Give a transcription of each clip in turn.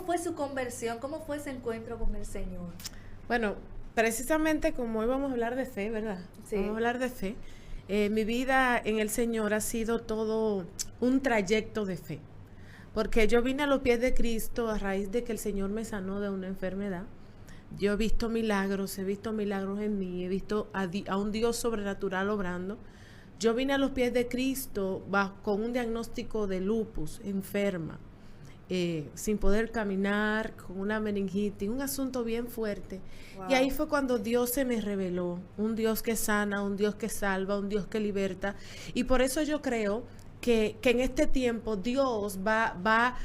¿Cómo fue su conversión? ¿Cómo fue ese encuentro con el Señor? Bueno, precisamente como hoy vamos a hablar de fe, ¿verdad? Sí. Vamos a hablar de fe. Mi vida en el Señor ha sido todo un trayecto de fe, porque yo vine a los pies de Cristo a raíz de que el Señor me sanó de una enfermedad. Yo he visto milagros en mí, he visto a un Dios sobrenatural obrando. Yo vine a los pies de Cristo con un diagnóstico de lupus, enferma, sin poder caminar, con una meningitis, un asunto bien fuerte. Wow. Y ahí fue cuando Dios se me reveló, un Dios que sana, un Dios que salva, un Dios que liberta. Y por eso yo creo que en este tiempo Dios va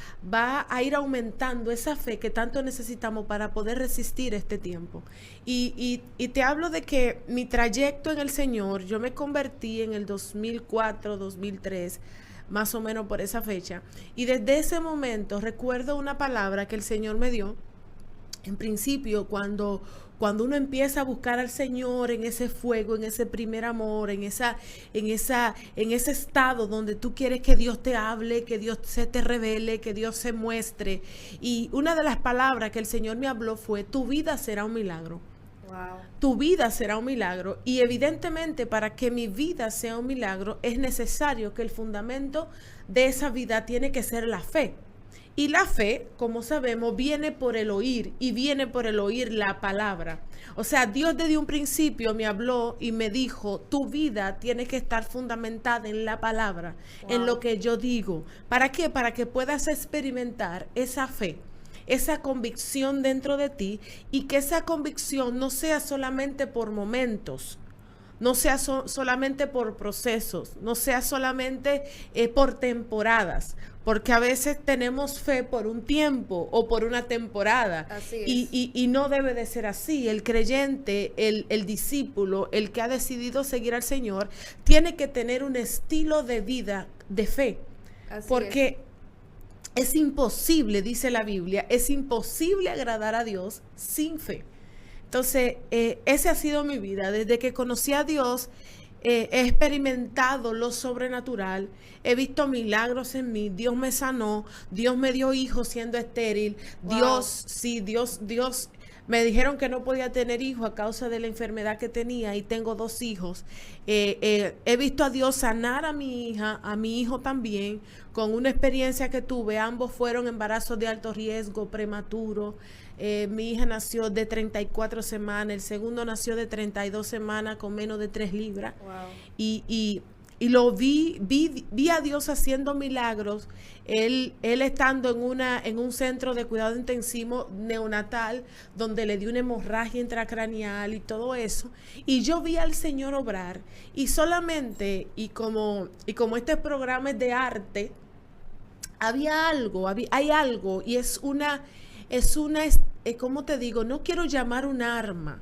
a ir aumentando esa fe que tanto necesitamos para poder resistir este tiempo. Y te hablo de que mi trayecto en el Señor, yo me convertí en el 2004, 2003, más o menos por esa fecha. Y desde ese momento recuerdo una palabra que el Señor me dio. En principio, cuando uno empieza a buscar al Señor en ese fuego, en ese primer amor, en ese estado donde tú quieres que Dios te hable, que Dios se te revele, que Dios se muestre. Y una de las palabras que el Señor me habló fue: tu vida será un milagro. Wow. Tu vida será un milagro. Y evidentemente, para que mi vida sea un milagro, es necesario que el fundamento de esa vida tiene que ser la fe. Y la fe, como sabemos, viene por el oír, y viene por el oír la palabra. O sea, Dios desde un principio me habló y me dijo: tu vida tiene que estar fundamentada en la palabra, Wow. en lo que yo digo. ¿Para qué? Para que puedas experimentar esa fe, esa convicción dentro de ti, y que esa convicción no sea solamente por momentos, no sea solamente por procesos, no sea solamente por temporadas, porque a veces tenemos fe por un tiempo o por una temporada. Así es. Y no debe de ser así. El creyente, el discípulo, el que ha decidido seguir al Señor, tiene que tener un estilo de vida de fe. Así porque es imposible, dice la Biblia, es imposible agradar a Dios sin fe. Entonces, esa ha sido mi vida. Desde que conocí a Dios, he experimentado lo sobrenatural, he visto milagros en mí. Dios me sanó, Dios me dio hijos siendo estéril. Wow. Dios, me dijeron que no podía tener hijos a causa de la enfermedad que tenía, y tengo 2 hijos. He visto a Dios sanar a mi hija, a mi hijo también, con una experiencia que tuve. Ambos fueron embarazos de alto riesgo, prematuro. Mi hija nació de 34 semanas, el segundo nació de 32 semanas con menos de 3 libras. Wow. Y lo vi a Dios haciendo milagros. Él estando en un centro de cuidado intensivo neonatal, donde le dio una hemorragia intracraneal y todo eso. Y yo vi al Señor obrar. Y solamente, y como este programa es de arte, hay algo, y ¿cómo te digo? No quiero llamar un arma,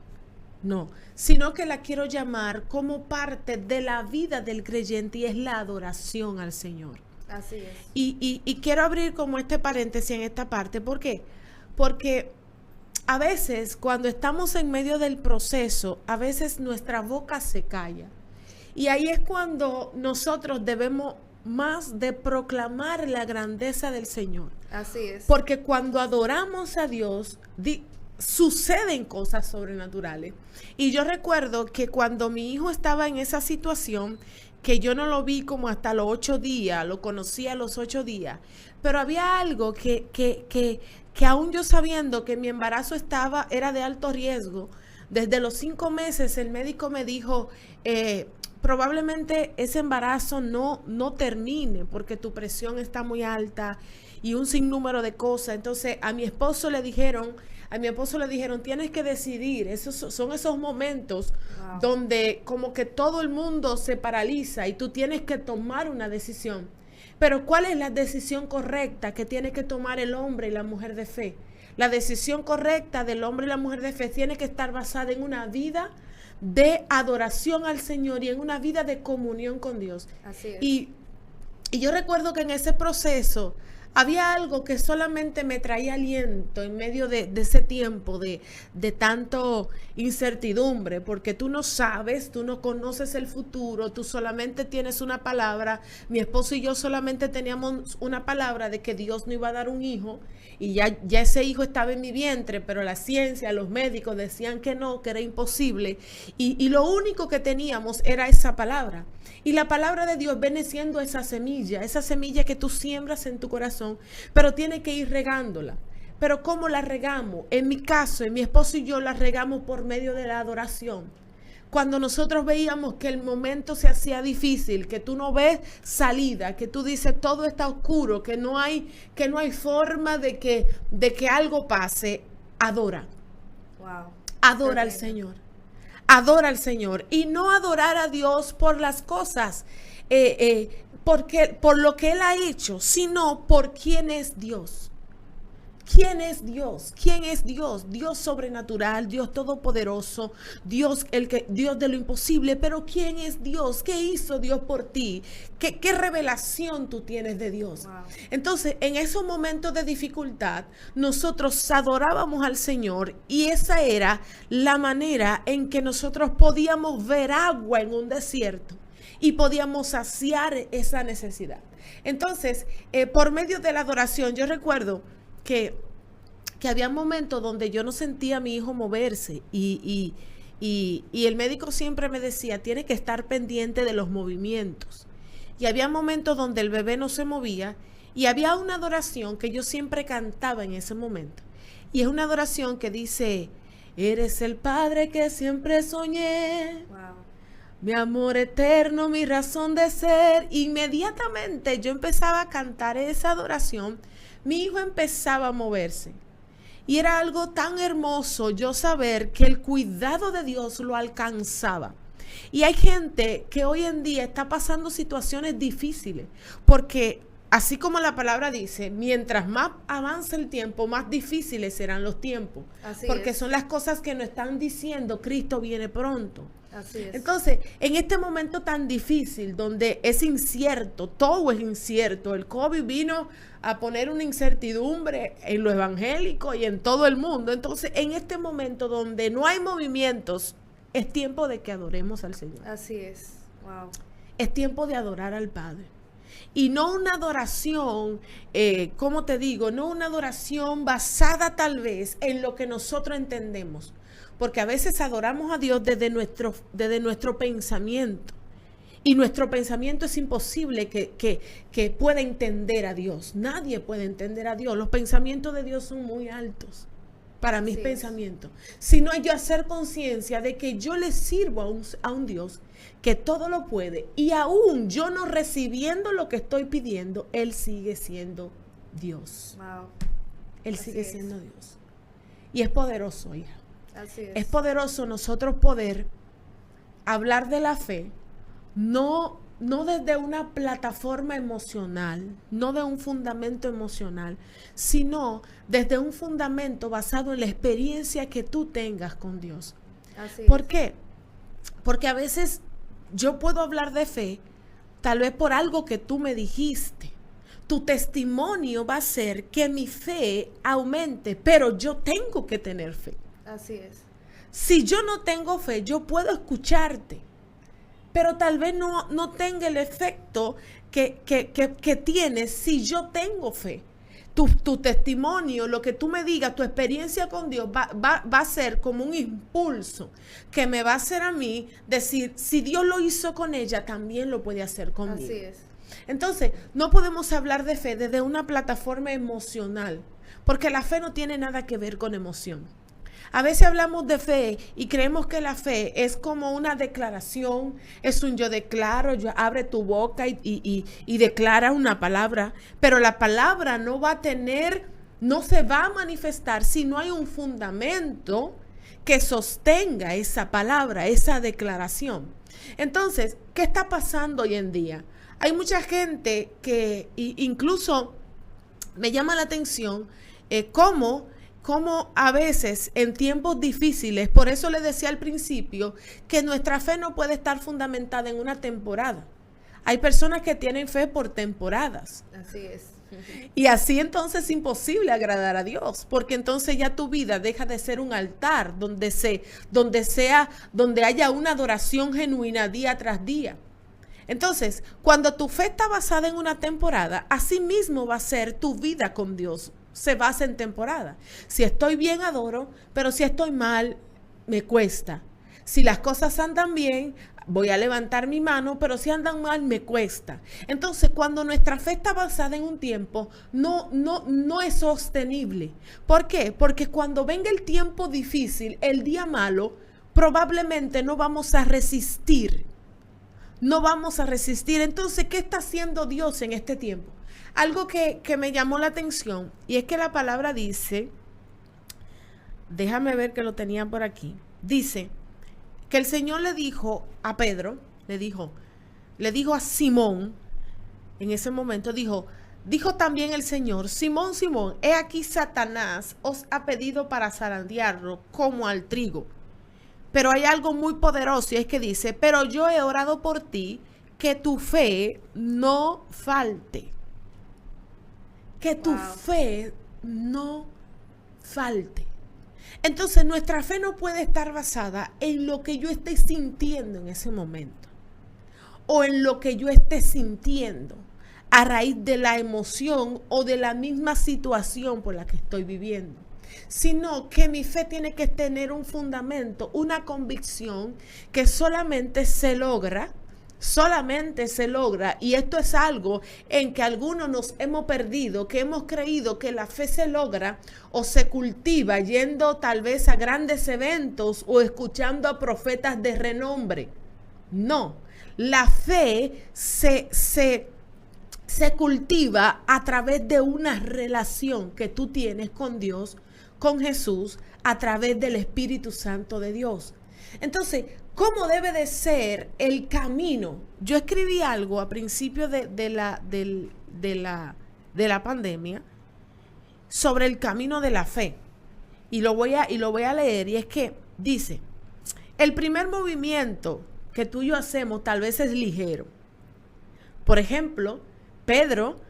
no, sino que la quiero llamar como parte de la vida del creyente, y es la adoración al Señor. Así es. Y quiero abrir como este paréntesis en esta parte. ¿Por qué? Porque a veces, cuando estamos en medio del proceso, a veces nuestra boca se calla. Y ahí es cuando nosotros debemos más de proclamar la grandeza del Señor. Así es. Porque cuando adoramos a Dios, suceden cosas sobrenaturales. Y yo recuerdo que cuando mi hijo estaba en esa situación, que yo no lo vi como hasta los 8 días, lo conocí a los 8 días, pero había algo que aún yo sabiendo que mi embarazo era de alto riesgo, desde los 5 meses el médico me dijo: probablemente ese embarazo no termine porque tu presión está muy alta, y un sinnúmero de cosas. Entonces a mi esposo le dijeron, tienes que decidir. Son esos momentos, wow, donde como que todo el mundo se paraliza y tú tienes que tomar una decisión. Pero ¿cuál es la decisión correcta que tiene que tomar el hombre y la mujer de fe? La decisión correcta del hombre y la mujer de fe tiene que estar basada en una vida de adoración al Señor y en una vida de comunión con Dios. Así es. Y yo recuerdo que en ese proceso había algo que solamente me traía aliento en medio de ese tiempo de tanto incertidumbre, porque tú no sabes, tú no conoces el futuro, tú solamente tienes una palabra. Mi esposo y yo solamente teníamos una palabra de que Dios no iba a dar un hijo, y ya ese hijo estaba en mi vientre, pero la ciencia, los médicos decían que no, que era imposible, y lo único que teníamos era esa palabra. Y la palabra de Dios viene siendo esa semilla que tú siembras en tu corazón, pero tienes que ir regándola. Pero ¿cómo la regamos? En mi caso, en mi esposo y yo la regamos por medio de la adoración. Cuando nosotros veíamos que el momento se hacía difícil, que tú no ves salida, que tú dices todo está oscuro, que no hay forma de que algo pase, adora. Wow. Adora al Señor. Adora al Señor. Y no adorar a Dios por las cosas, por lo que Él ha hecho, sino por quién es Dios. ¿Quién es Dios? ¿Quién es Dios? Dios sobrenatural, Dios todopoderoso, Dios de lo imposible. Pero ¿quién es Dios? ¿Qué hizo Dios por ti? ¿Qué revelación tú tienes de Dios? Wow. Entonces, en esos momentos de dificultad, nosotros adorábamos al Señor, y esa era la manera en que nosotros podíamos ver agua en un desierto y podíamos saciar esa necesidad. Entonces, por medio de la adoración, yo recuerdo que había momentos donde yo no sentía a mi hijo moverse, y el médico siempre me decía, tiene que estar pendiente de los movimientos. Y había momentos donde el bebé no se movía, y había una adoración que yo siempre cantaba en ese momento. Y es una adoración que dice, eres el Padre que siempre soñé. Wow. Mi amor eterno, mi razón de ser. Inmediatamente yo empezaba a cantar esa adoración, mi hijo empezaba a moverse. Y era algo tan hermoso yo saber que el cuidado de Dios lo alcanzaba. Y hay gente que hoy en día está pasando situaciones difíciles, porque así como la palabra dice, mientras más avance el tiempo, más difíciles serán los tiempos. Porque son las cosas que nos están diciendo, Cristo viene pronto. Así es. Entonces, en este momento tan difícil, donde es incierto, todo es incierto, el COVID vino a poner una incertidumbre en lo evangélico y en todo el mundo. Entonces, en este momento donde no hay movimientos, es tiempo de que adoremos al Señor. Así es. Wow. Es tiempo de adorar al Padre. Y no una adoración, ¿cómo te digo? No una adoración basada tal vez en lo que nosotros entendemos. Porque a veces adoramos a Dios desde nuestro pensamiento. Y nuestro pensamiento es imposible que pueda entender a Dios. Nadie puede entender a Dios. Los pensamientos de Dios son muy altos para mis pensamientos. Sino yo hacer conciencia de que yo le sirvo a un Dios que todo lo puede. Y aún yo no recibiendo lo que estoy pidiendo, Él sigue siendo Dios. Wow. Él sigue siendo Dios. Y es poderoso, hija. Así es. Es poderoso nosotros poder hablar de la fe, no desde una plataforma emocional, no de un fundamento emocional, sino desde un fundamento basado en la experiencia que tú tengas con Dios. Así es. ¿Por qué? Porque a veces yo puedo hablar de fe, tal vez por algo que tú me dijiste. Tu testimonio va a ser que mi fe aumente, pero yo tengo que tener fe. Así es. Si yo no tengo fe, yo puedo escucharte, pero tal vez no tenga el efecto que tienes si yo tengo fe. Tu testimonio, lo que tú me digas, tu experiencia con Dios va a ser como un impulso que me va a hacer a mí decir, si Dios lo hizo con ella, también lo puede hacer conmigo. Así es. Entonces, no podemos hablar de fe desde una plataforma emocional, porque la fe no tiene nada que ver con emoción. A veces hablamos de fe y creemos que la fe es como una declaración, es un yo declaro, yo abre tu boca y declara una palabra, pero la palabra no se va a manifestar si no hay un fundamento que sostenga esa palabra, esa declaración. Entonces, ¿qué está pasando hoy en día? Hay mucha gente que incluso me llama la atención cómo a veces en tiempos difíciles, por eso le decía al principio que nuestra fe no puede estar fundamentada en una temporada. Hay personas que tienen fe por temporadas. Así es. Y así entonces es imposible agradar a Dios, porque entonces ya tu vida deja de ser un altar donde haya una adoración genuina día tras día. Entonces, cuando tu fe está basada en una temporada, así mismo va a ser tu vida con Dios. Se basa en temporada. Si estoy bien, adoro, pero si estoy mal, me cuesta. Si las cosas andan bien, voy a levantar mi mano, pero si andan mal, me cuesta. Entonces, cuando nuestra fe está basada en un tiempo, no es sostenible. ¿Por qué? Porque cuando venga el tiempo difícil, el día malo, probablemente no vamos a resistir. No vamos a resistir. Entonces, ¿qué está haciendo Dios en este tiempo? Algo que me llamó la atención, y es que la palabra dice, déjame ver que lo tenía por aquí, dice que el Señor le dijo a Pedro, le dijo a Simón, en ese momento dijo también el Señor, Simón, Simón, he aquí Satanás os ha pedido para zarandearlo como al trigo. Pero hay algo muy poderoso y es que dice, pero yo he orado por ti, que tu fe no falte. Que tu fe no falte. Entonces nuestra fe no puede estar basada en lo que yo esté sintiendo en ese momento o en lo que yo esté sintiendo a raíz de la emoción o de la misma situación por la que estoy viviendo, sino que mi fe tiene que tener un fundamento, una convicción que solamente se logra, y esto es algo en que algunos nos hemos perdido, que hemos creído que la fe se logra o se cultiva yendo tal vez a grandes eventos o escuchando a profetas de renombre. No, la fe se cultiva a través de una relación que tú tienes con Dios, con Jesús, a través del Espíritu Santo de Dios. Entonces, ¿cómo debe de ser el camino? Yo escribí algo a principio de la pandemia sobre el camino de la fe. Y lo voy a leer, y es que dice, el primer movimiento que tú y yo hacemos tal vez es ligero. Por ejemplo, Pedro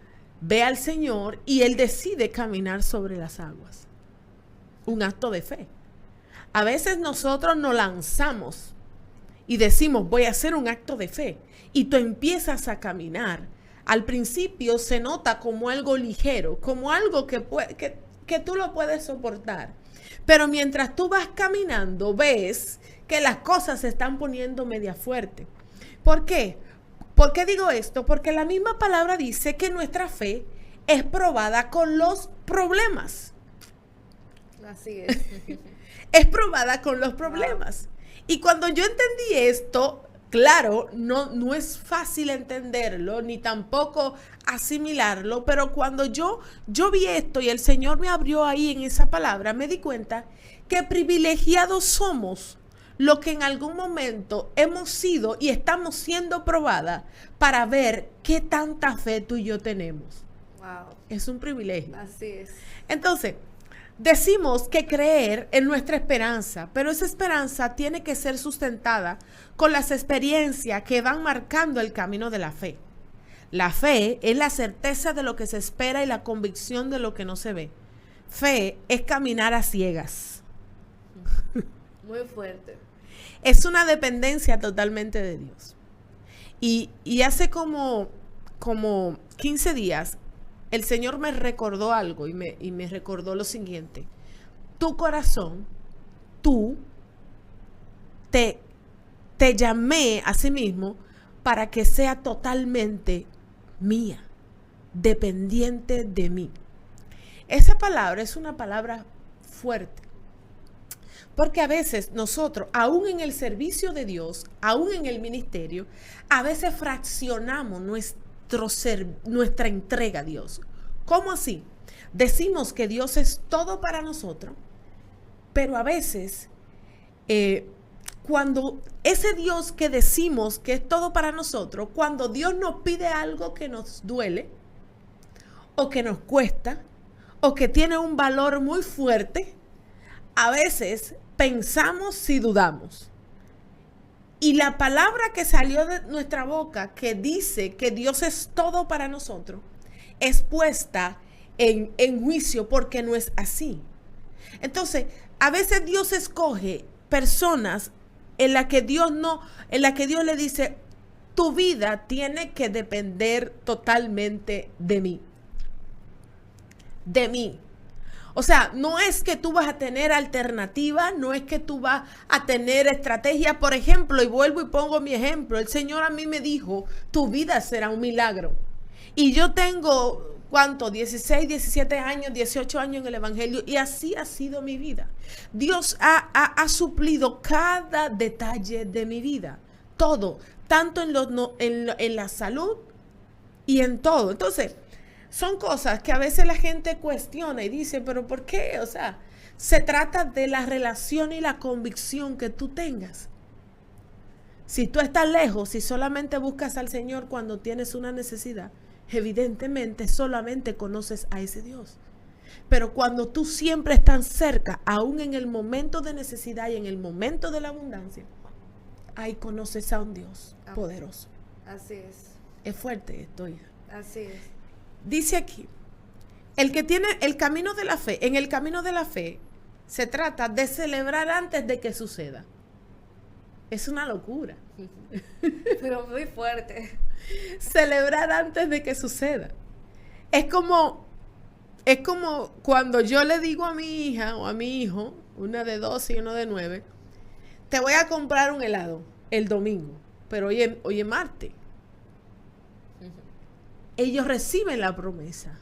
ve al Señor y él decide caminar sobre las aguas. Un acto de fe. A veces nosotros nos lanzamos y decimos, voy a hacer un acto de fe. Y tú empiezas a caminar. Al principio se nota como algo ligero, como algo que tú lo puedes soportar. Pero mientras tú vas caminando, ves que las cosas se están poniendo media fuerte. ¿Por qué? ¿Por qué digo esto? Porque la misma palabra dice que nuestra fe es probada con los problemas. Así es. Es probada con los problemas. Y cuando yo entendí esto, claro, no es fácil entenderlo, ni tampoco asimilarlo, pero cuando yo vi esto y el Señor me abrió ahí en esa palabra, me di cuenta que privilegiados somos lo que en algún momento hemos sido y estamos siendo probadas para ver qué tanta fe tú y yo tenemos. Wow. Es un privilegio. Así es. Entonces, decimos que creer en nuestra esperanza, pero esa esperanza tiene que ser sustentada con las experiencias que van marcando el camino de la fe. La fe es la certeza de lo que se espera y la convicción de lo que no se ve. Fe es caminar a ciegas. Muy fuerte. Es una dependencia totalmente de Dios. Y hace como 15 días, el Señor me recordó algo y me recordó lo siguiente. Tu corazón, tú, te llamé a sí mismo para que sea totalmente mía, dependiente de mí. Esa palabra es una palabra fuerte. Porque a veces nosotros, aún en el servicio de Dios, aún en el ministerio, a veces fraccionamos nuestra entrega a Dios. ¿Cómo así? Decimos que Dios es todo para nosotros, pero a veces cuando ese Dios que decimos que es todo para nosotros, cuando Dios nos pide algo que nos duele o que nos cuesta o que tiene un valor muy fuerte, a veces pensamos y dudamos. Y la palabra que salió de nuestra boca que dice que Dios es todo para nosotros, es puesta en juicio porque no es así. Entonces, a veces Dios escoge personas en las que Dios le dice, tu vida tiene que depender totalmente de mí. De mí. O sea, no es que tú vas a tener alternativa, no es que tú vas a tener estrategia. Por ejemplo, y vuelvo y pongo mi ejemplo, el Señor a mí me dijo, tu vida será un milagro. Y yo tengo, ¿cuánto? 16, 17 años, 18 años en el Evangelio, y así ha sido mi vida. Dios ha suplido cada detalle de mi vida, todo, tanto en la salud y en todo. Entonces, son cosas que a veces la gente cuestiona y dice, pero ¿por qué? O sea, se trata de la relación y la convicción que tú tengas. Si tú estás lejos, si solamente buscas al Señor cuando tienes una necesidad, evidentemente solamente conoces a ese Dios. Pero cuando tú siempre estás cerca, aún en el momento de necesidad y en el momento de la abundancia, ahí conoces a un Dios poderoso. Así es. Es fuerte esto, hija. Así es. Dice aquí, el que tiene el camino de la fe, en el camino de la fe, se trata de celebrar antes de que suceda. Es una locura. Pero muy fuerte. Celebrar antes de que suceda. Es como cuando yo le digo a mi hija o a mi hijo, una de 12 y uno de 9, te voy a comprar un helado el domingo, pero hoy es martes. Ellos reciben la promesa.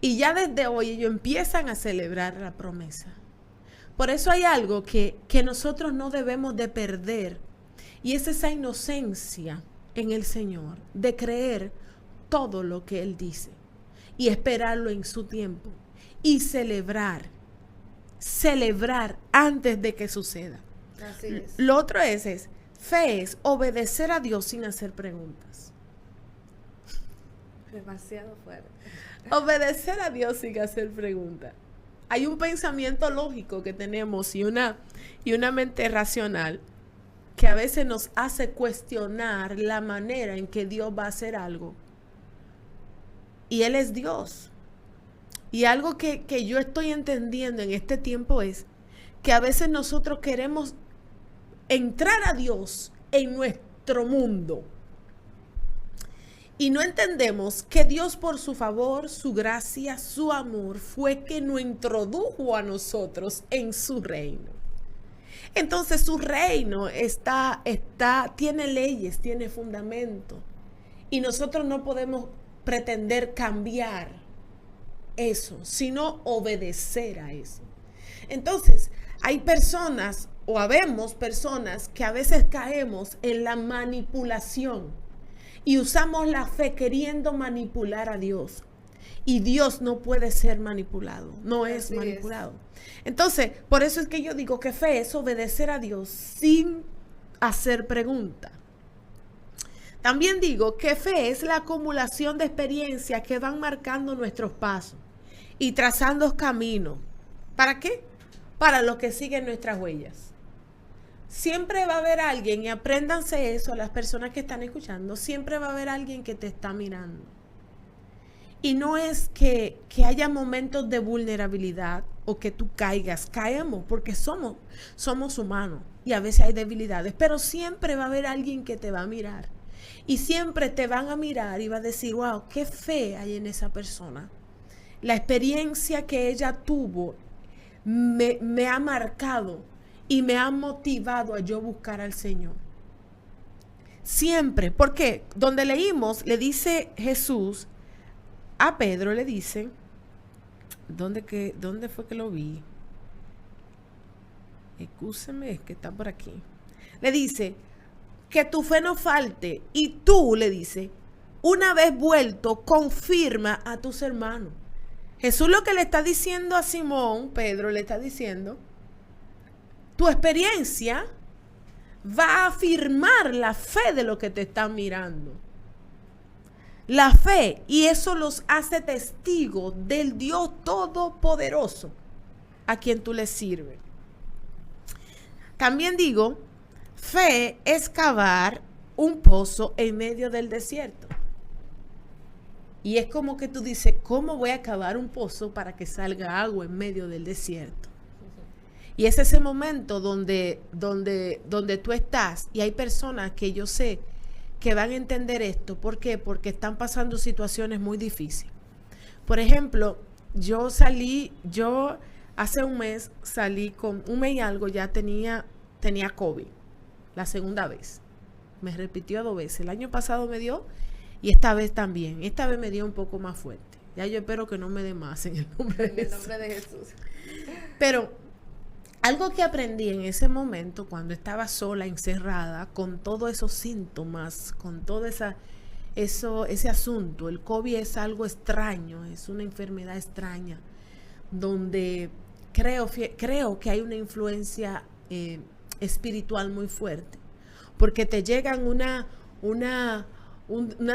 Y ya desde hoy ellos empiezan a celebrar la promesa. Por eso hay algo que nosotros no debemos de perder. Y es esa inocencia en el Señor de creer todo lo que Él dice. Y esperarlo en su tiempo. Y celebrar antes de que suceda. Así es. Lo otro es fe es obedecer a Dios sin hacer preguntas. Demasiado fuerte. Obedecer a Dios sin hacer preguntas. Hay un pensamiento lógico que tenemos y una mente racional que a veces nos hace cuestionar la manera en que Dios va a hacer algo. Y Él es Dios. Y algo que yo estoy entendiendo en este tiempo es que a veces nosotros queremos entrar a Dios en nuestro mundo. Y no entendemos que Dios por su favor, su gracia, su amor fue que nos introdujo a nosotros en su reino. Entonces su reino tiene leyes, tiene fundamento. Y nosotros no podemos pretender cambiar eso, sino obedecer a eso. Entonces, hay personas o habemos personas que a veces caemos en la manipulación. Y usamos la fe queriendo manipular a Dios. Y Dios no puede ser manipulado. No es manipulado. Entonces, por eso es que yo digo que fe es obedecer a Dios sin hacer pregunta. También digo que fe es la acumulación de experiencias que van marcando nuestros pasos y trazando caminos. ¿Para qué? Para los que siguen nuestras huellas. Siempre va a haber alguien, y apréndanse eso a las personas que están escuchando, siempre va a haber alguien que te está mirando. Y no es que haya momentos de vulnerabilidad o que tú caigas. Caemos porque somos humanos y a veces hay debilidades, pero siempre va a haber alguien que te va a mirar. Y siempre te van a mirar y va a decir, wow, qué fe hay en esa persona. La experiencia que ella tuvo me ha marcado y me ha motivado a yo buscar al Señor. Siempre, porque donde leímos, le dice Jesús a Pedro, le dice, ¿dónde fue que lo vi? Excúseme, es que está por aquí. Le dice, que tu fe no falte, y tú, le dice, una vez vuelto, confirma a tus hermanos. Jesús lo que le está diciendo a Simón, Pedro le está diciendo, tu experiencia va a afirmar la fe de lo que te están mirando. La fe, y eso los hace testigos del Dios Todopoderoso a quien tú le sirves. También digo, fe es cavar un pozo en medio del desierto. Y es como que tú dices, ¿cómo voy a cavar un pozo para que salga agua en medio del desierto? Y es ese momento donde tú estás y hay personas que yo sé que van a entender esto. ¿Por qué? Porque están pasando situaciones muy difíciles. Por ejemplo, yo hace un mes salí con un mes y algo, ya tenía COVID, la segunda vez. Me repitió 2 veces. El año pasado me dio y esta vez también. Esta vez me dio un poco más fuerte. Ya yo espero que no me dé más en el nombre de Jesús. En el nombre de Jesús. Pero algo que aprendí en ese momento, cuando estaba sola, encerrada, con todos esos síntomas, con todo ese asunto, el COVID es algo extraño, es una enfermedad extraña, donde creo que hay una influencia espiritual muy fuerte, porque te llegan una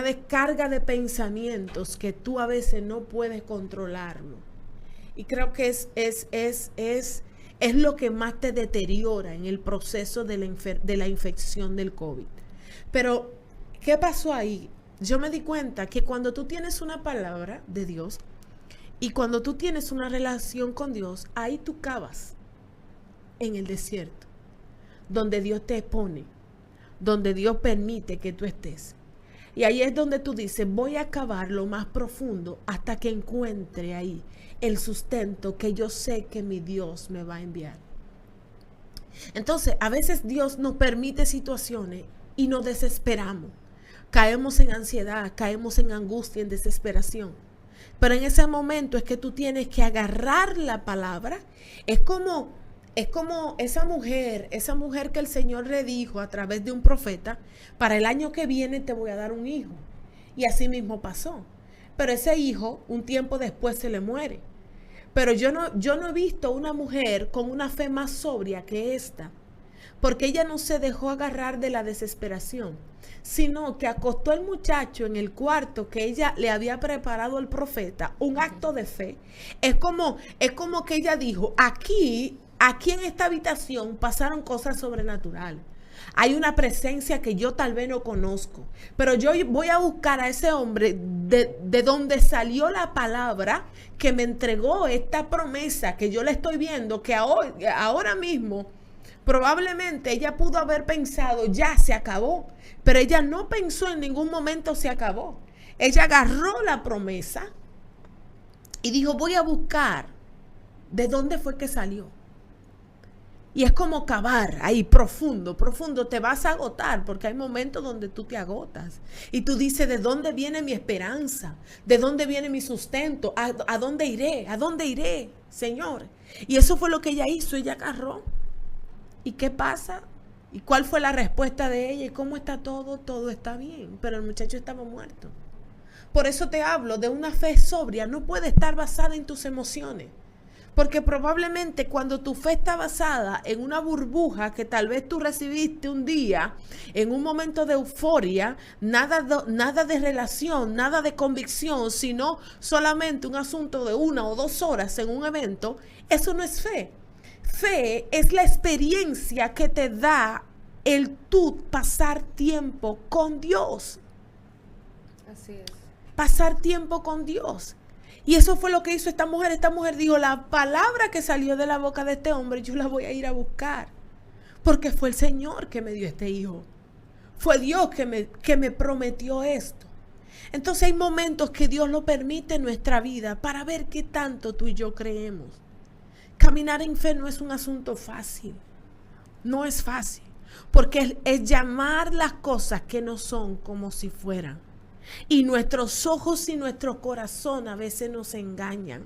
descarga de pensamientos que tú a veces no puedes controlarlo. Y creo que es lo que más te deteriora en el proceso de la infección del COVID. Pero, ¿qué pasó ahí? Yo me di cuenta que cuando tú tienes una palabra de Dios y cuando tú tienes una relación con Dios, ahí tú cavas en el desierto, donde Dios te pone, donde Dios permite que tú estés. Y ahí es donde tú dices, voy a cavar lo más profundo hasta que encuentre ahí el sustento que yo sé que mi Dios me va a enviar. Entonces, a veces Dios nos permite situaciones y nos desesperamos. Caemos en ansiedad, caemos en angustia, en desesperación. Pero en ese momento es que tú tienes que agarrar la palabra. Es como esa mujer que el Señor le dijo a través de un profeta, para el año que viene te voy a dar un hijo. Y así mismo pasó. Pero ese hijo, un tiempo después, se le muere. Pero yo no he visto una mujer con una fe más sobria que esta, porque ella no se dejó agarrar de la desesperación, sino que acostó al muchacho en el cuarto que ella le había preparado el profeta, un acto de fe. Es como que ella dijo, aquí en esta habitación pasaron cosas sobrenaturales. Hay una presencia que yo tal vez no conozco, pero yo voy a buscar a ese hombre de donde salió la palabra que me entregó esta promesa que yo le estoy viendo, que ahora mismo probablemente ella pudo haber pensado, ya se acabó, pero ella no pensó en ningún momento se acabó. Ella agarró la promesa y dijo, voy a buscar de dónde fue que salió. Y es como cavar ahí profundo, te vas a agotar, porque hay momentos donde tú te agotas. Y tú dices, ¿de dónde viene mi esperanza? ¿De dónde viene mi sustento? ¿A dónde iré? ¿A dónde iré, Señor? Y eso fue lo que ella hizo, ella agarró. ¿Y qué pasa? ¿Y cuál fue la respuesta de ella? ¿Y cómo está todo? Todo está bien, pero el muchacho estaba muerto. Por eso te hablo de una fe sobria, no puede estar basada en tus emociones. Porque probablemente cuando tu fe está basada en una burbuja que tal vez tú recibiste un día, en un momento de euforia, nada de relación, nada de convicción, sino solamente un asunto de 1 o 2 horas en un evento, eso no es fe. Fe es la experiencia que te da el tú pasar tiempo con Dios. Así es. Pasar tiempo con Dios. Y eso fue lo que hizo esta mujer. Esta mujer dijo, la palabra que salió de la boca de este hombre, yo la voy a ir a buscar. Porque fue el Señor que me dio este hijo. Fue Dios que me prometió esto. Entonces hay momentos que Dios lo permite en nuestra vida para ver qué tanto tú y yo creemos. Caminar en fe no es un asunto fácil. No es fácil. Porque es llamar las cosas que no son como si fueran. Y nuestros ojos y nuestro corazón a veces nos engañan.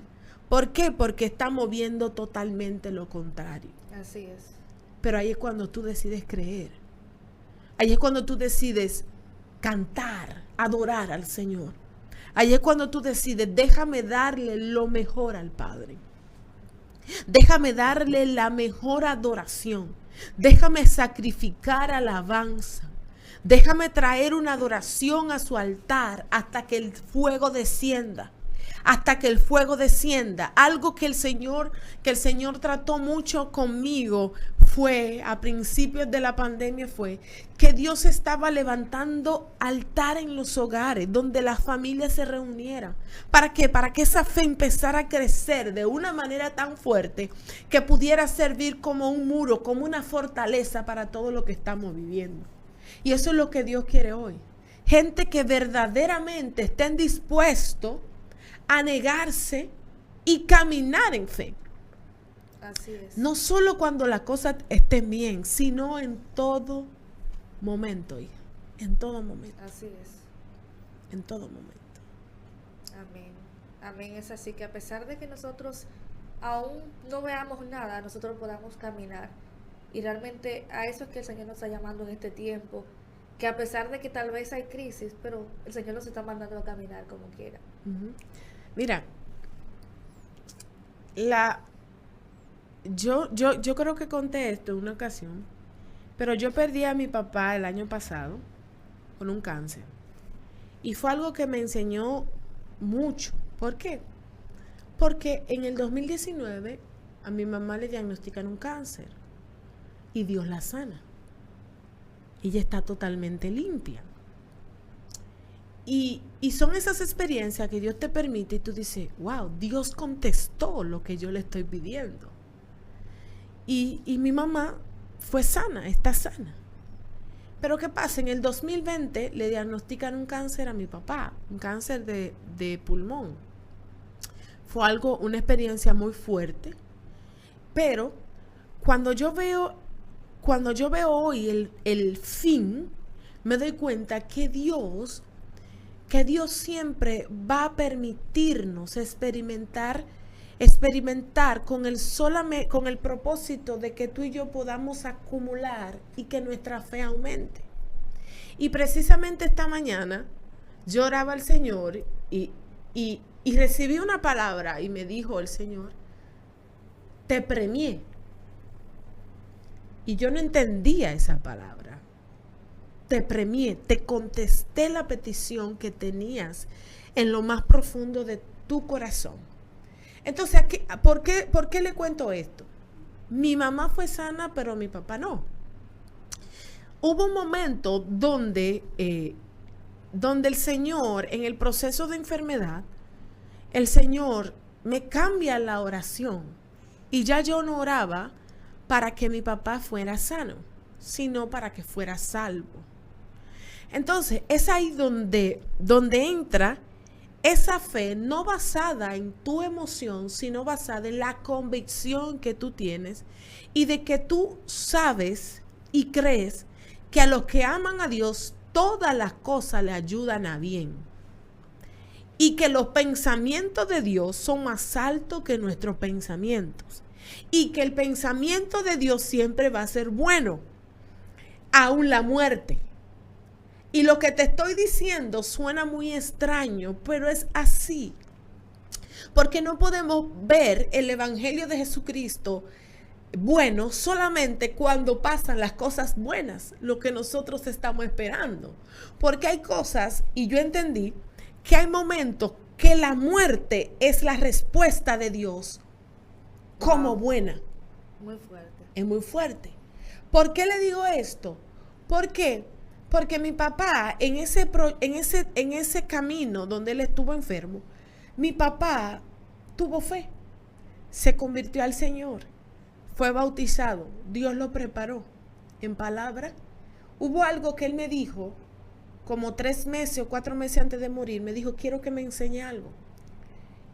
¿Por qué? Porque estamos viendo totalmente lo contrario. Así es. Pero ahí es cuando tú decides creer. Ahí es cuando tú decides cantar, adorar al Señor. Ahí es cuando tú decides, déjame darle lo mejor al Padre. Déjame darle la mejor adoración. Déjame sacrificar alabanza. Déjame traer una adoración a su altar hasta que el fuego descienda. hasta que el fuego descienda. Algo que el Señor trató mucho conmigo fue, a principios de la pandemia, fue que Dios estaba levantando altar en los hogares donde la familia se reuniera. ¿Para qué? Para que esa fe empezara a crecer de una manera tan fuerte que pudiera servir como un muro, como una fortaleza para todo lo que estamos viviendo. Y eso es lo que Dios quiere hoy. Gente que verdaderamente estén dispuestos a negarse y caminar en fe. Así es. No solo cuando las cosas estén bien, sino en todo momento, hija. En todo momento. Así es. En todo momento. Amén. Amén. Es así que a pesar de que nosotros aún no veamos nada, nosotros podamos caminar. Y realmente a eso es que el Señor nos está llamando en este tiempo. Que a pesar de que tal vez hay crisis, pero el Señor nos está mandando a caminar como quiera. Uh-huh. Mira, yo creo que conté esto en una ocasión, pero yo perdí a mi papá el año pasado con un cáncer. Y fue algo que me enseñó mucho. ¿Por qué? Porque en el 2019 a mi mamá le diagnostican un cáncer y Dios la sana. Ella está totalmente limpia. Y son esas experiencias que Dios te permite y tú dices, wow, Dios contestó lo que yo le estoy pidiendo. Y mi mamá fue sana, está sana. Pero ¿qué pasa? En el 2020 le diagnostican un cáncer a mi papá, un cáncer de pulmón. Fue una experiencia muy fuerte. Pero cuando yo veo hoy el fin, me doy cuenta que Dios siempre va a permitirnos experimentar con el propósito de que tú y yo podamos acumular y que nuestra fe aumente. Y precisamente esta mañana yo oraba al Señor y recibí una palabra y me dijo el Señor, te premié. Y yo no entendía esa palabra. Te premié, te contesté la petición que tenías en lo más profundo de tu corazón. Entonces, ¿por qué le cuento esto? Mi mamá fue sana, pero mi papá no. Hubo un momento donde el Señor, en el proceso de enfermedad, el Señor me cambia la oración. Y ya yo no oraba para que mi papá fuera sano, sino para que fuera salvo. Entonces, es ahí donde entra esa fe no basada en tu emoción, sino basada en la convicción que tú tienes y de que tú sabes y crees que a los que aman a Dios todas las cosas le ayudan a bien. Y que los pensamientos de Dios son más altos que nuestros pensamientos. Y que el pensamiento de Dios siempre va a ser bueno, aún la muerte. Y lo que te estoy diciendo suena muy extraño, pero es así. Porque no podemos ver el Evangelio de Jesucristo bueno solamente cuando pasan las cosas buenas, lo que nosotros estamos esperando. Porque hay cosas, y yo entendí, que hay momentos que la muerte es la respuesta de Dios como buena. Muy fuerte. Es muy fuerte. ¿Por qué le digo esto? ¿Por qué? Porque mi papá, en ese camino donde él estuvo enfermo, mi papá tuvo fe, se convirtió al Señor, fue bautizado, Dios lo preparó. En palabra, hubo algo que él me dijo, como 3 meses o 4 meses antes de morir, me dijo, quiero que me enseñe algo.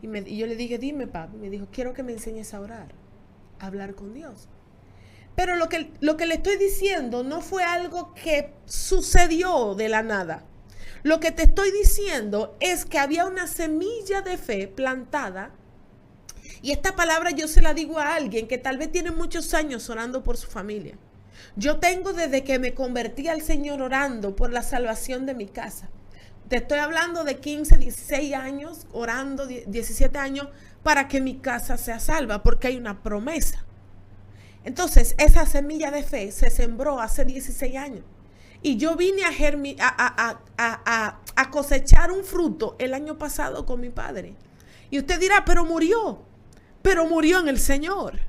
Y yo le dije, dime, papi. Me dijo, quiero que me enseñes a orar, a hablar con Dios. Pero lo que le estoy diciendo no fue algo que sucedió de la nada. Lo que te estoy diciendo es que había una semilla de fe plantada. Y esta palabra yo se la digo a alguien que tal vez tiene muchos años orando por su familia. Yo tengo desde que me convertí al Señor orando por la salvación de mi casa. Te estoy hablando de 15, 16 años, orando 17 años para que mi casa sea salva, porque hay una promesa. Entonces, esa semilla de fe se sembró hace 16 años. Y yo vine a cosechar un fruto el año pasado con mi padre. Y usted dirá, pero murió en el Señor.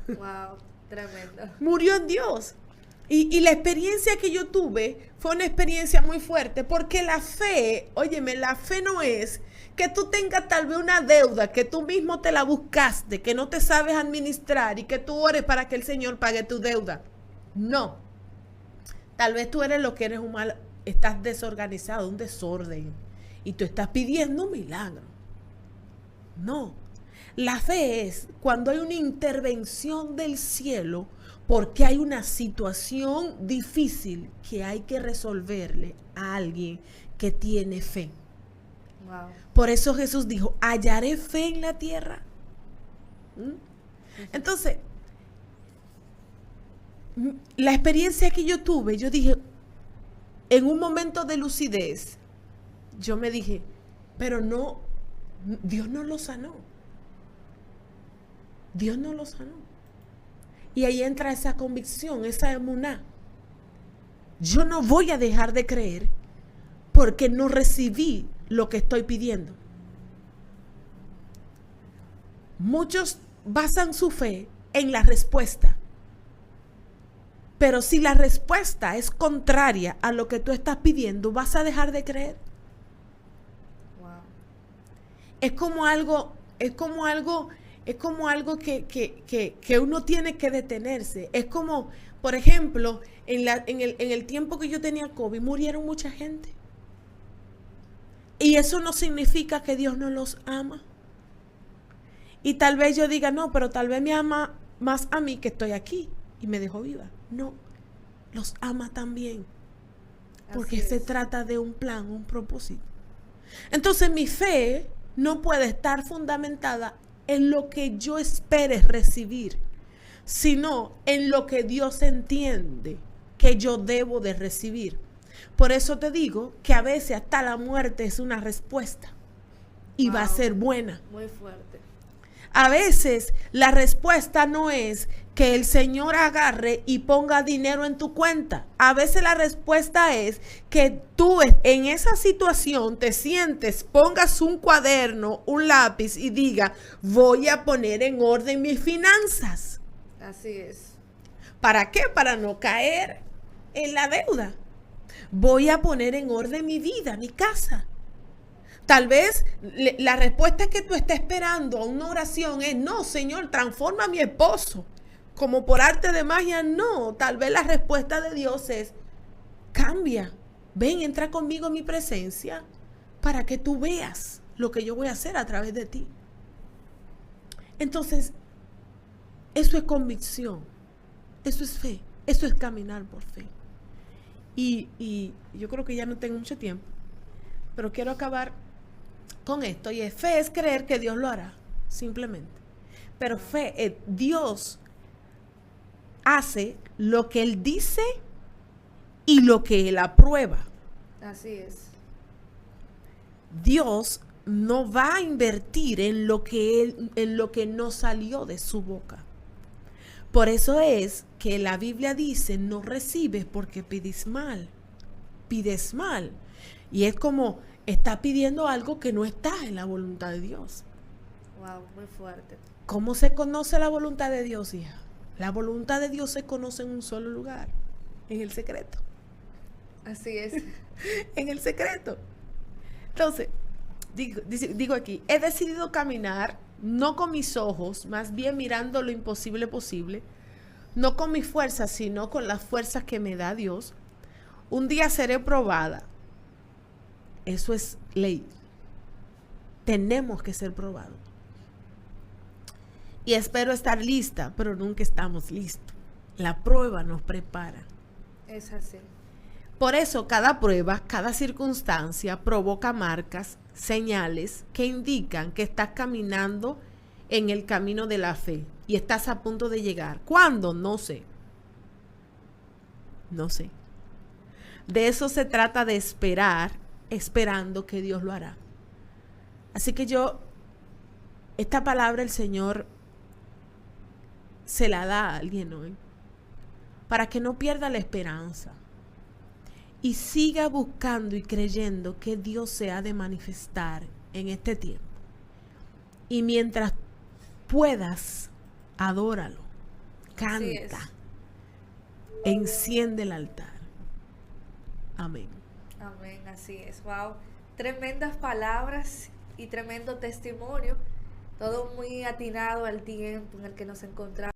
Wow, tremendo. Murió en Dios. Y la experiencia que yo tuve fue una experiencia muy fuerte, porque la fe, óyeme, la fe no es que tú tengas tal vez una deuda, que tú mismo te la buscaste, que no te sabes administrar y que tú ores para que el Señor pague tu deuda. No. Tal vez tú eres lo que eres un mal, estás desorganizado, un desorden, y tú estás pidiendo un milagro. No. La fe es cuando hay una intervención del cielo porque hay una situación difícil que hay que resolverle a alguien que tiene fe. Wow. Por eso Jesús dijo, hallaré fe en la tierra. Entonces, la experiencia que yo tuve, yo dije, en un momento de lucidez, yo me dije, pero no, Dios no lo sanó. Dios no lo sanó. Y ahí entra esa convicción, esa emuná. Yo no voy a dejar de creer porque no recibí lo que estoy pidiendo. Muchos basan su fe en la respuesta. Pero si la respuesta es contraria a lo que tú estás pidiendo, ¿vas a dejar de creer? Wow. Es como algo que uno tiene que detenerse. Es como, por ejemplo, en el tiempo que yo tenía COVID, murieron mucha gente. Y eso no significa que Dios no los ama. Y tal vez yo diga, no, pero tal vez me ama más a mí que estoy aquí y me dejó viva. No, los ama también. Porque se trata de un plan, un propósito. Entonces mi fe no puede estar fundamentada en lo que yo espere recibir, sino en lo que Dios entiende que yo debo de recibir. Por eso te digo que a veces hasta la muerte es una respuesta y va a ser buena. Muy fuerte. A veces la respuesta no es que el Señor agarre y ponga dinero en tu cuenta. A veces la respuesta es que tú en esa situación te sientes, pongas un cuaderno, un lápiz y diga, voy a poner en orden mis finanzas. Así es. ¿Para qué? Para no caer en la deuda. Voy a poner en orden mi vida, mi casa. Tal vez la respuesta que tú estás esperando a una oración es, no, Señor, transforma a mi esposo. Como por arte de magia, no. Tal vez la respuesta de Dios es, cambia. Ven, entra conmigo en mi presencia para que tú veas lo que yo voy a hacer a través de ti. Entonces, eso es convicción. Eso es fe. Eso es caminar por fe. Y yo creo que ya no tengo mucho tiempo, pero quiero acabar con esto, y fe es creer que Dios lo hará, simplemente. Pero fe, Dios hace lo que Él dice y lo que Él aprueba. Así es. Dios no va a invertir en lo que no salió de su boca. Por eso es que la Biblia dice, no recibes porque pides mal. Pides mal. Y es como, está pidiendo algo que no está en la voluntad de Dios. Wow, muy fuerte. ¿Cómo se conoce la voluntad de Dios, hija? La voluntad de Dios se conoce en un solo lugar, en el secreto. Así es. En el secreto. Entonces, digo aquí, he decidido caminar no con mis ojos, más bien mirando lo imposible posible, no con mis fuerzas, sino con las fuerzas que me da Dios. Un día seré probada. Eso es ley. Tenemos que ser probados. Y espero estar lista, pero nunca estamos listos. La prueba nos prepara. Es así. Por eso cada prueba, cada circunstancia provoca marcas, señales que indican que estás caminando en el camino de la fe y estás a punto de llegar. ¿Cuándo? No sé. No sé. De eso se trata, de esperar, esperando que Dios lo hará. Así que esta palabra el Señor se la da a alguien hoy, para que no pierda la esperanza y siga buscando y creyendo que Dios se ha de manifestar en este tiempo. Y mientras puedas, adóralo, Así es. canta, enciende el altar. Amén. Amén, así es. Wow. Tremendas palabras y tremendo testimonio. Todo muy atinado al tiempo en el que nos encontramos.